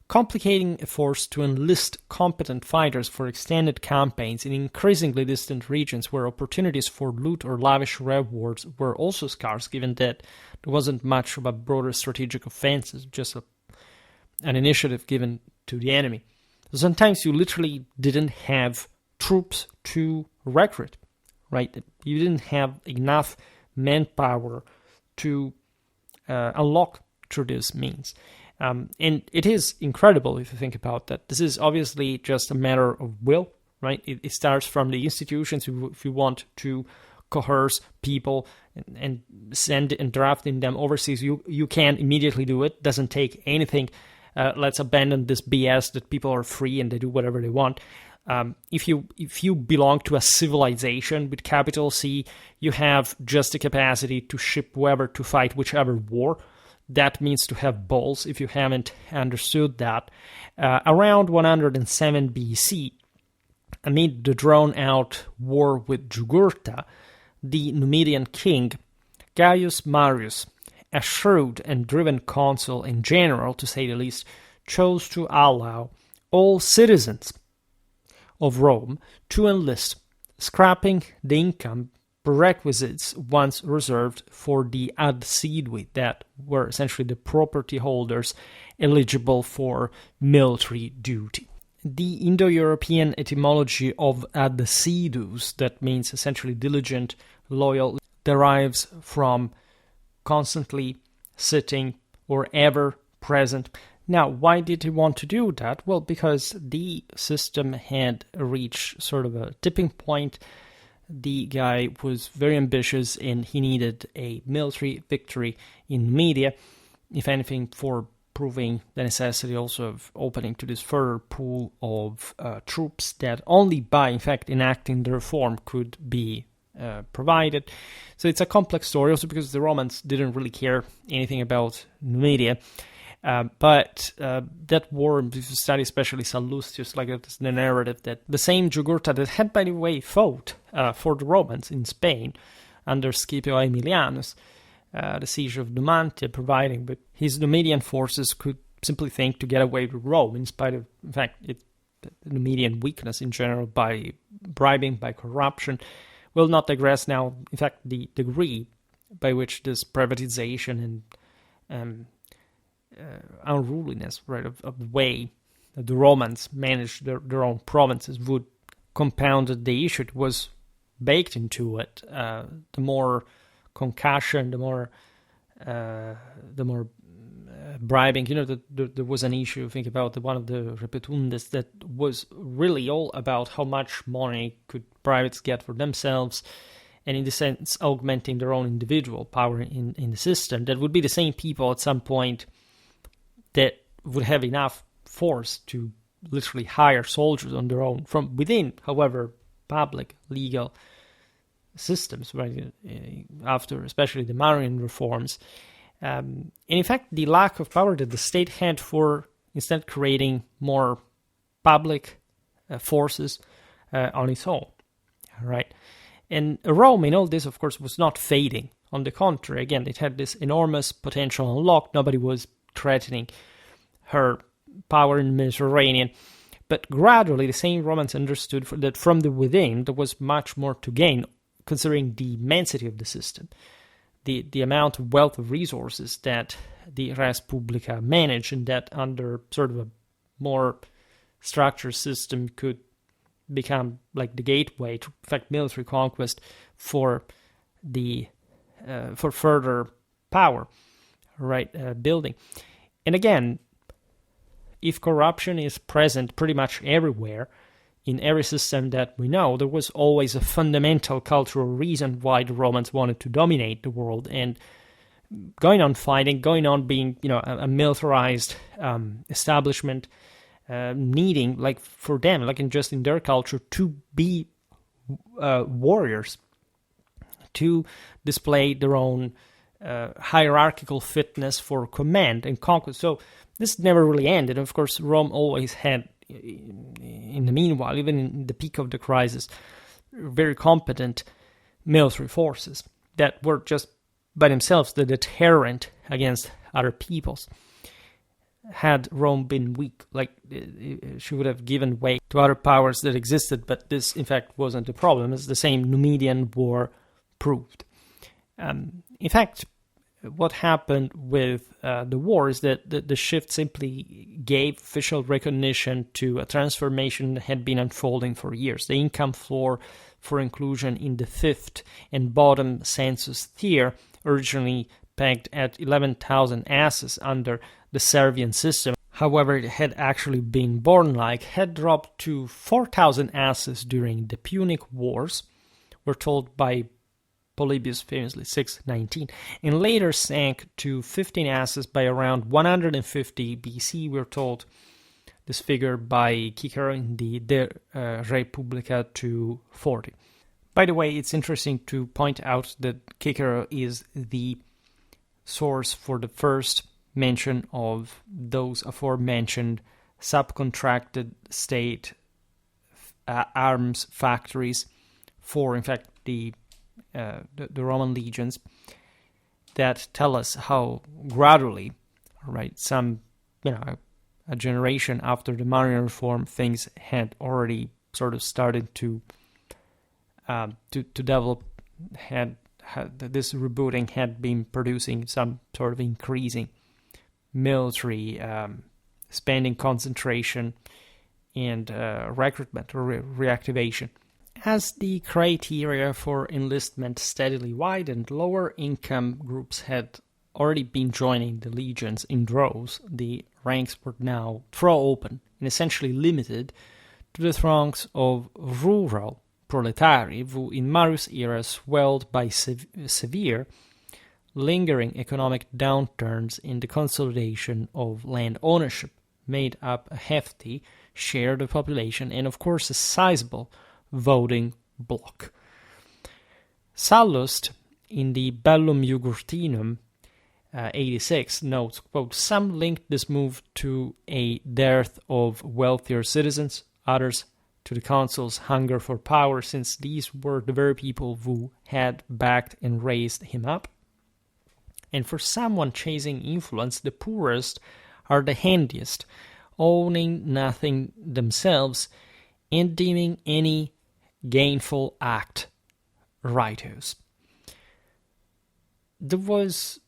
complicating efforts to enlist competent fighters for extended campaigns in increasingly distant regions where opportunities for loot or lavish rewards were also scarce, given that there wasn't much of a broader strategic offensive, just an initiative given to the enemy. So sometimes you literally didn't have troops to recruit, right? You didn't have enough manpower to unlock through this means. And it is incredible if you think about that. This is obviously just a matter of will, right? It starts from the institutions. If you want to coerce people and send and drafting them overseas, you can immediately do it. Doesn't take anything. Let's abandon this BS that people are free and they do whatever they want. If you belong to a civilization with capital C, you have just the capacity to ship whoever to fight whichever war. That means to have balls, if you haven't understood that. Around 107 BC, amid the drawn-out war with Jugurtha, the Numidian king, Gaius Marius, a shrewd and driven consul and general, to say the least, chose to allow all citizens of Rome to enlist, scrapping the income prerequisites once reserved for the adsidui, that were essentially the property holders eligible for military duty. the Indo-European etymology of adsidus, that means essentially diligent, loyal, derives from constantly sitting or ever present. Now, why did he want to do that? Well, because the system had reached sort of a tipping point. The guy was very ambitious and he needed a military victory in media, if anything, for proving the necessity also of opening to this further pool of troops that only by, in fact, enacting the reform could be provided. So it's a complex story also because the Romans didn't really care anything about media. But that war, if you study especially Sallustius, like it's the narrative that the same Jugurtha that had, by the way, fought for the Romans in Spain under Scipio Aemilianus, the siege of Numantia, providing that his Numidian forces could simply think to get away with Rome, in spite of, in fact, the Numidian weakness in general, by bribing, by corruption. We'll not digress now. In fact, the degree by which this privatization and unruliness, right, of the way that the Romans managed their own provinces would compound the issue. It was baked into it. The more concussion, the more bribing. There was an issue. Think about one of the Repetundes that was really all about how much money could privates get for themselves, and in the sense augmenting their own individual power in the system. That would be the same people at some point that would have enough force to literally hire soldiers on their own from within, however, public, legal systems, right? After especially the Marian reforms. And in fact, the lack of power that the state had for instead creating more public forces on its own, right? And Rome, in all this, of course, was not fading. On the contrary, again, it had this enormous potential unlocked. Nobody was threatening her power in the Mediterranean. But gradually, the same Romans understood that from the within, there was much more to gain, considering the immensity of the system, the amount of wealth of resources that the res publica managed, and that under sort of a more structured system could become like the gateway to, in fact, military conquest for further power, right, building. And again, if corruption is present pretty much everywhere, in every system that we know, there was always a fundamental cultural reason why the Romans wanted to dominate the world, and going on fighting, going on being, a militarized establishment, needing, like for them, like in their culture, to be warriors, to display their own hierarchical fitness for command and conquest. So this never really ended. Of course, Rome always had, in the meanwhile, even in the peak of the crisis, very competent military forces that were just by themselves the deterrent against other peoples. Had Rome been weak, she would have given way to other powers that existed, but this, in fact, wasn't the problem, as the same Numidian War proved. In fact, what happened with the war is that the shift simply gave official recognition to a transformation that had been unfolding for years. The income floor for inclusion in the fifth and bottom census tier, originally pegged at 11,000 asses under the Servian system, however it had actually been born had dropped to 4,000 asses during the Punic Wars, we're told by Polybius famously 619, and later sank to 15 asses by around 150 BC, we're told this figure by Cicero in the De Republica 240. By the way, it's interesting to point out that Cicero is the source for the first mention of those aforementioned subcontracted state arms factories for, in fact, the Roman legions, that tell us how gradually, right, some, a generation after the Marian reform, things had already sort of started to develop. Had this rebooting had been producing some sort of increasing military spending concentration and recruitment or reactivation. As the criteria for enlistment steadily widened, lower income groups had already been joining the legions in droves. The ranks were now thrown open and essentially limited to the throngs of rural proletari, who in Marius' era swelled by severe, lingering economic downturns in the consolidation of land ownership, made up a hefty share of the population and, of course, a sizable voting bloc. Sallust, in the Bellum Jugurthinum 86, notes, quote, some linked this move to a dearth of wealthier citizens, others to the consul's hunger for power, since these were the very people who had backed and raised him up. And for someone chasing influence, the poorest are the handiest, owning nothing themselves and deeming any gainful act righteous. There was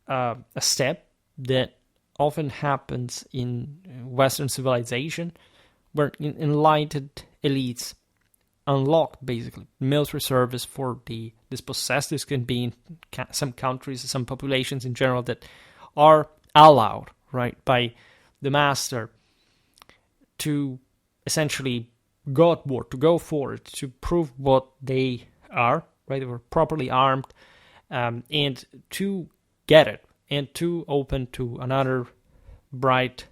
a step that often happens in Western civilization where enlightened elites unlock basically military service for the dispossessed. This can be in some countries, some populations in general that are allowed, right, by the master to essentially go at war, to go for it, to prove what they are, right? They were properly armed, and to get it, and to open to another bright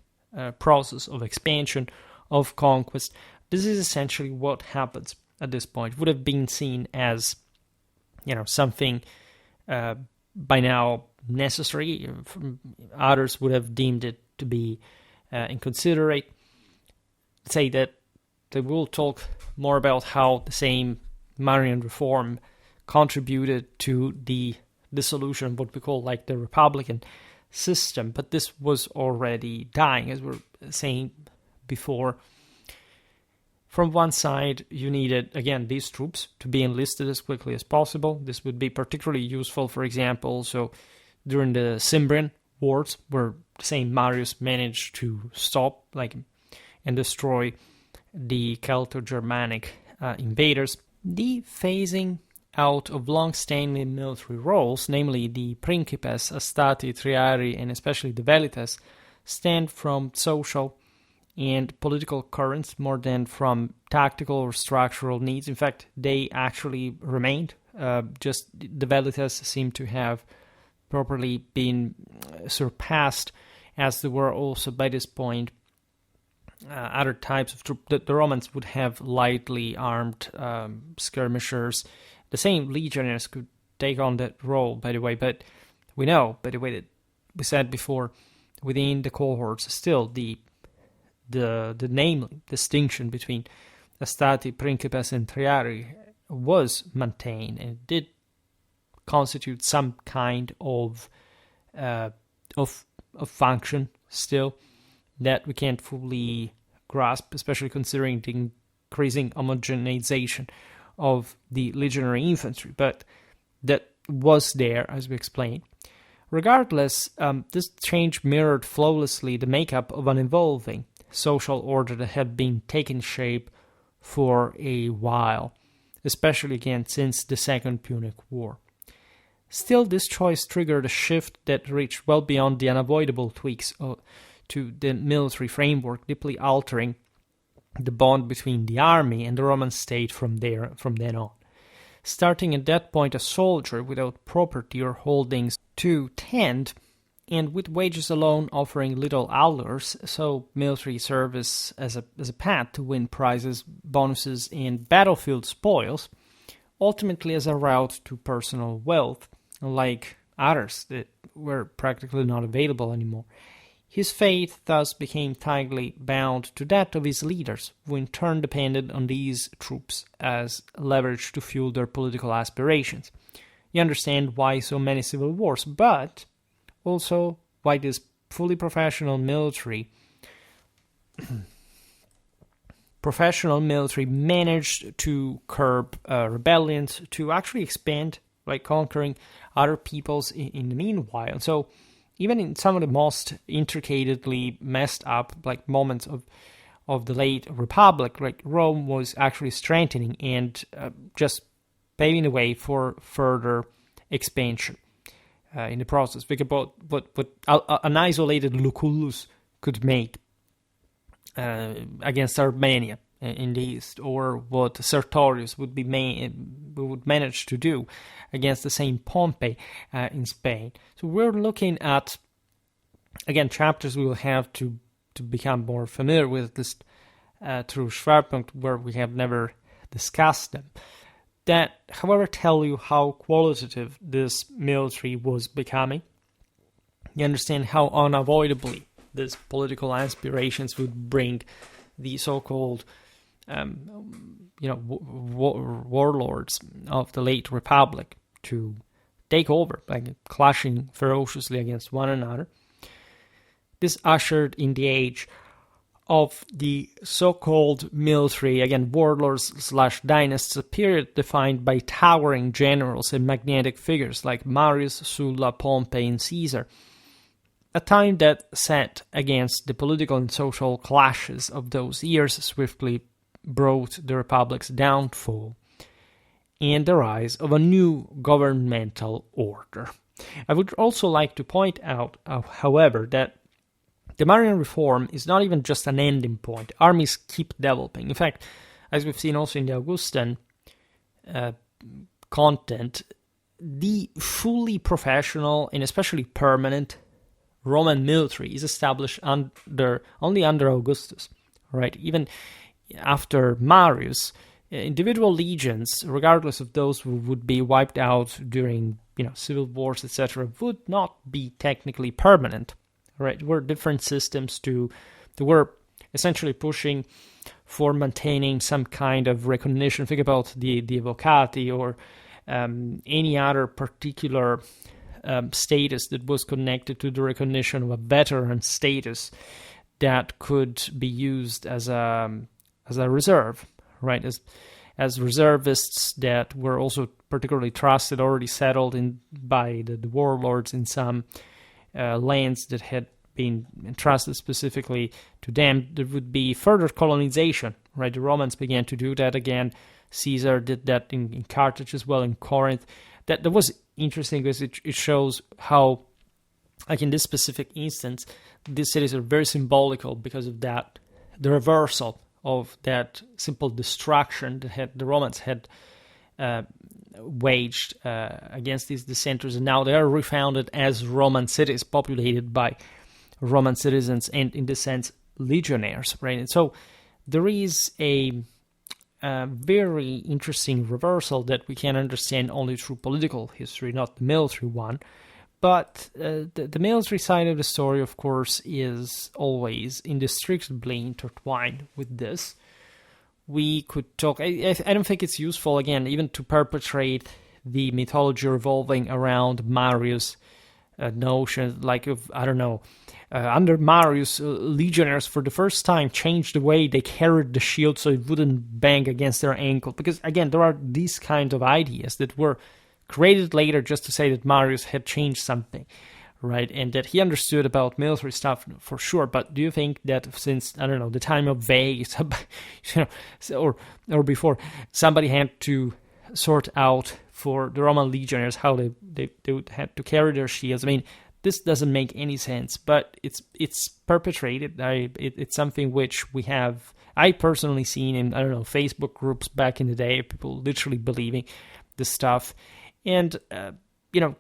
process of expansion, of conquest. This is essentially what happens at this point. It would have been seen as, something by now necessary. Others would have deemed it to be inconsiderate. Say that they will talk more about how the same Marian reform contributed to the dissolution of what we call like the Republican system, but this was already dying, as we were saying before. From one side, you needed, again, these troops to be enlisted as quickly as possible. This would be particularly useful, for example, so during the Cimbrian Wars, where St. Marius managed to stop and destroy the Celto-Germanic invaders. The phasing out of long-standing military roles, namely the principes, astati, triari, and especially the velites, stemmed from social and political currents more than from tactical or structural needs. In fact, they actually remained. Just the velites seem to have properly been surpassed, as there were also by this point other types of troops. The Romans would have lightly armed skirmishers. The same legionaries could take on that role, by the way, but we know, by the way, that we said before, within the cohorts, still the name distinction between astati, principes, and triari was maintained, and it did constitute some kind of function still that we can't fully grasp, especially considering the increasing homogenization of the legionary infantry, but that was there, as we explained. Regardless, this change mirrored flawlessly the makeup of an evolving social order that had been taking shape for a while, especially again since the Second Punic War. Still, this choice triggered a shift that reached well beyond the unavoidable tweaks to the military framework, deeply altering the bond between the army and the Roman state from then on. Starting at that point, a soldier without property or holdings to tend, and with wages alone offering little allures, so military service as a path to win prizes, bonuses, and battlefield spoils, ultimately as a route to personal wealth, like others that were practically not available anymore. His fate thus became tightly bound to that of his leaders, who in turn depended on these troops as leverage to fuel their political aspirations. You understand why so many civil wars, but also why this fully professional military managed to curb rebellions, to actually expand by conquering other peoples in the meanwhile. So even in some of the most intricately messed up moments of the late Republic, like Rome was actually strengthening and just paving the way for further expansion in the process. Think about what an isolated Lucullus could make against Armenia in the east, or what Sertorius would manage to do against the same Pompey in Spain. So we're looking at, again, chapters we will have to become more familiar with this through Schwerpunkt, where we have never discussed them. That, however, tell you how qualitative this military was becoming. You understand how unavoidably these political aspirations would bring the so-called warlords of the late Republic to take over by clashing ferociously against one another. This ushered in the age of the so-called military, again, warlords/dynasts, a period defined by towering generals and magnetic figures like Marius, Sulla, Pompey, and Caesar. A time that set against the political and social clashes of those years swiftly brought the Republic's downfall and the rise of a new governmental order. I would also like to point out, however, that the Marian reform is not even just an ending point. Armies keep developing. In fact, as we've seen also in the Augustan content, the fully professional and especially permanent Roman military is established only under Augustus, right? Even after Marius, individual legions, regardless of those who would be wiped out during civil wars, etc., would not be technically permanent. Right, were different systems were essentially pushing for maintaining some kind of recognition. Think about the Evocati or any other particular status that was connected to the recognition of a veteran status that could be used as a reserve, right? As reservists that were also particularly trusted, already settled by the warlords in some lands that had been entrusted specifically to them. There would be further colonization, right? The Romans began to do that again. Caesar did that in Carthage as well, in Corinth. That was interesting because it shows how, like in this specific instance, these cities are very symbolical because of that, the reversal of that simple destruction that the Romans had waged against these dissenters, and now they are refounded as Roman cities populated by Roman citizens and, in this sense, legionnaires, right? And so there is a very interesting reversal that we can understand only through political history, not the military one. But the military side of the story, of course, is always inextricably intertwined with this. We could talk, I don't think it's useful, again, even to perpetrate the mythology revolving around Marius' notion, like, under Marius, legionnaires for the first time changed the way they carried the shield so it wouldn't bang against their ankle. Because, again, there are these kinds of ideas that were created later just to say that Marius had changed something, right? And that he understood about military stuff for sure. But do you think that since, the time of Veii, or before, somebody had to sort out for the Roman legionnaires how they would have to carry their shields? I mean, this doesn't make any sense, but it's perpetrated. It's something which I personally seen in, Facebook groups back in the day, people literally believing this stuff. And,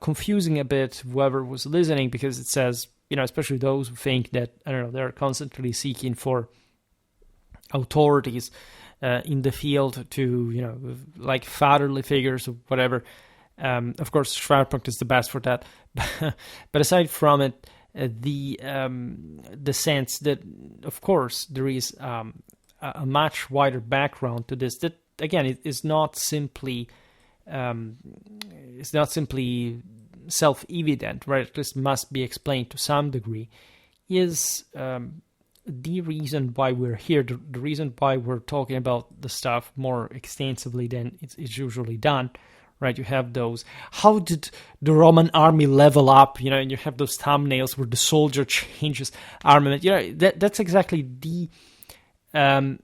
confusing a bit whoever was listening, because it says, especially those who think that, they're constantly seeking for authorities in the field to, like fatherly figures or whatever. Of course, Schwerpunkt is the best for that. But aside from it, the sense that, of course, there is a much wider background to this. That, again, it is not simply self-evident, right? This must be explained to some degree, is the reason why we're here, the reason why we're talking about the stuff more extensively than it's usually done, right? You have those, how did the Roman army level up, and you have those thumbnails where the soldier changes armament. That's exactly the the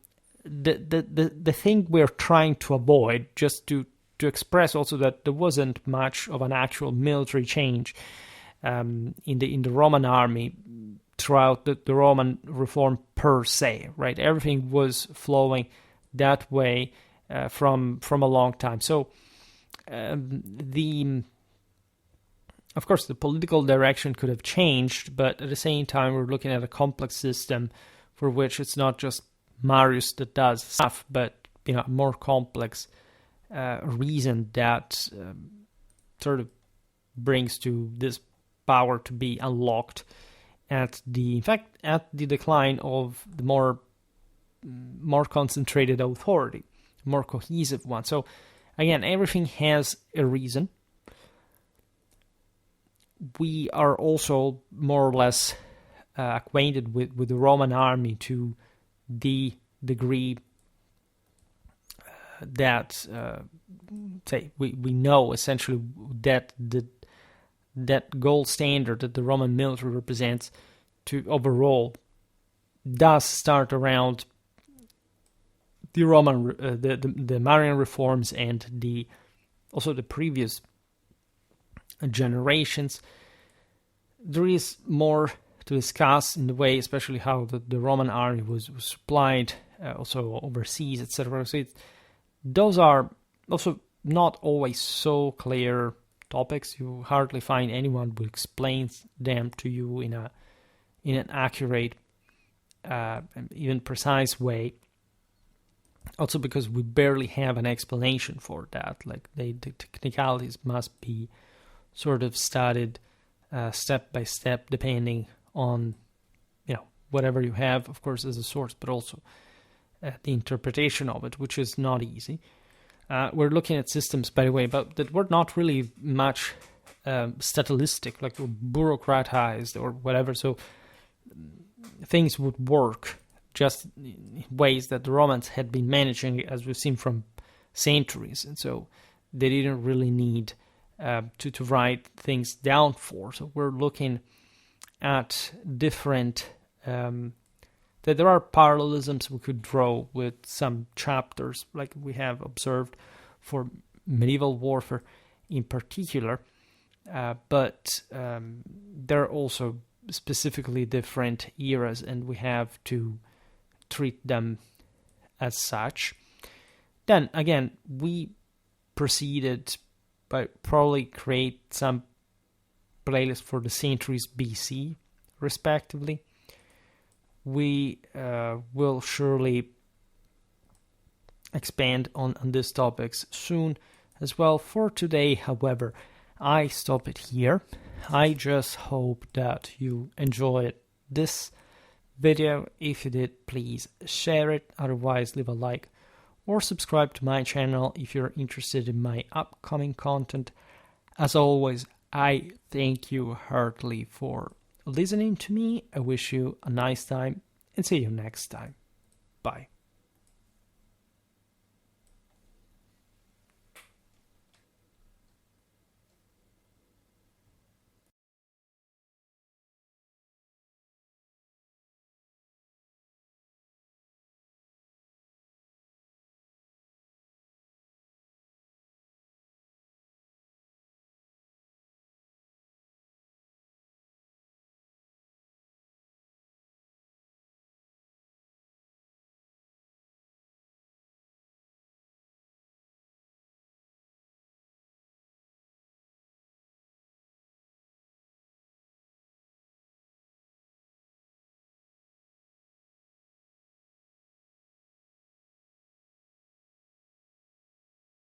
thing we're trying to avoid, just to express also that there wasn't much of an actual military change in the Roman army throughout the Roman reform per se, right? Everything was flowing that way from a long time. So of course, the political direction could have changed, but at the same time, we're looking at a complex system for which it's not just Marius that does stuff, but a more complex reason that sort of brings to this power to be unlocked at the decline of the more concentrated authority, more cohesive one. So again, everything has a reason. We are also more or less acquainted with the Roman army to the degree that we know essentially that that gold standard that the Roman military represents to overall does start around the Roman the Marian reforms and also the previous generations. There is more to discuss in the way, especially how the Roman army was supplied also overseas, etc. So those are also not always so clear topics. You hardly find anyone who explains them to you in an accurate and even precise way. Also because we barely have an explanation for that. Like the technicalities must be sort of studied step by step, depending on whatever you have, of course, as a source, but also the interpretation of it, which is not easy. We're looking at systems, by the way, but that were not really much statalistic, like bureaucratized or whatever. So things would work just in ways that the Romans had been managing, as we've seen, from centuries, and so they didn't really need to write things down for. So we're looking at different that there are parallelisms we could draw with some chapters like we have observed for medieval warfare in particular, but there are also specifically different eras, and we have to treat them as such. Then again, we proceeded by probably create some playlist for the centuries BC, respectively. We will surely expand on these topics soon as well. For today, however, I stop it here. I just hope that you enjoyed this video. If you did, please share it. Otherwise, leave a like or subscribe to my channel if you're interested in my upcoming content. As always, I thank you heartily for listening to me. I wish you a nice time and see you next time. Bye.